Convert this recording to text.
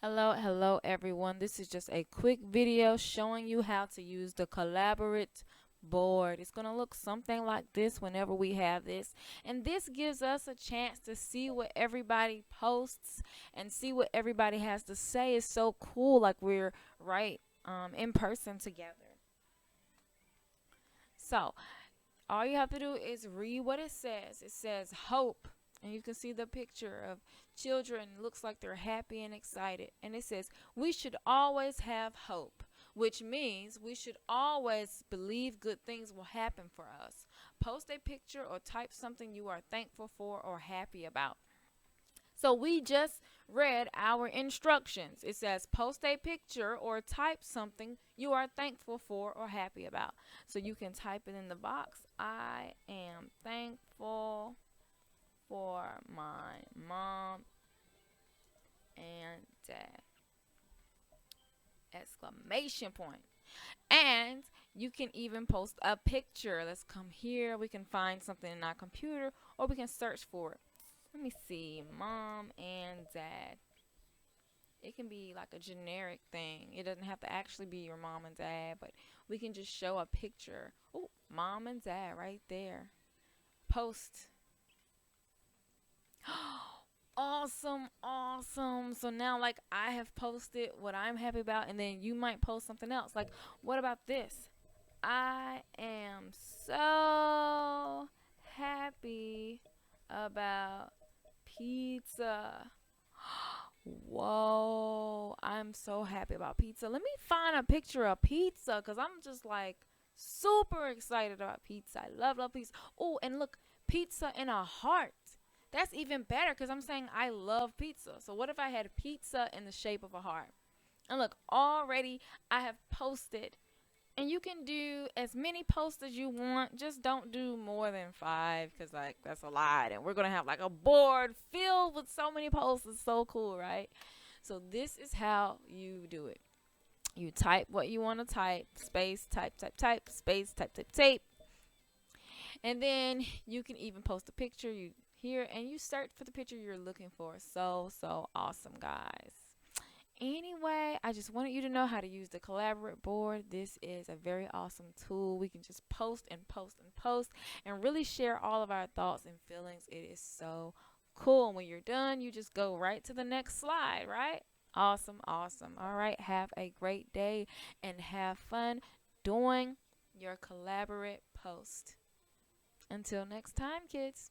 Hello everyone. This is just a quick video showing you how to use the collaborate board. It's going to look something like this whenever we have this. And this gives us a chance to see what everybody posts and see what everybody has to say. It's so cool, like we're right in person together. So all you have to do is read what it says. It says hope. And you can see the picture of children. Looks like they're happy and excited. And it says, we should always have hope, which means we should always believe good things will happen for us. Post a picture or type something you are thankful for or happy about. So we just read our instructions. It says post a picture or type something you are thankful for or happy about. So you can type it in the box. I am thankful for my mom and dad. Exclamation point. And you can even post a picture. Let's come here. We can find something in our computer or we can search for it. Let me see. Mom and dad. It can be like a generic thing. It doesn't have to actually be your mom and dad, but we can just show a picture. Oh, mom and dad right there. Post. Awesome, awesome. So now, like, I have posted what I'm happy about, and then you might post something else. Like, what about this? I am so happy about pizza. Whoa, I'm so happy about pizza. Let me find a picture of pizza because I'm just like super excited about pizza. I love pizza. Oh, and look, pizza in a heart. That's even better because I'm saying I love pizza. So, what if I had pizza in the shape of a heart? And look, already I have posted, and you can do as many posts as you want. Just don't do more than 5 because, like, that's a lot. And we're going to have like a board filled with so many posts. It's so cool, right? So, this is how you do it. You type what you want to type, space, type, space, type. And then you can even post a picture you here and you search for the picture you're looking for. So awesome, guys. Anyway, I just wanted you to know how to use the collaborate board. This is a very awesome tool. We can just post and post and post and really share all of our thoughts and feelings. It is so cool. And when you're done, you just go right to the next slide, right? Awesome, awesome. All right, have a great day and have fun doing your collaborate post. Until next time, kids.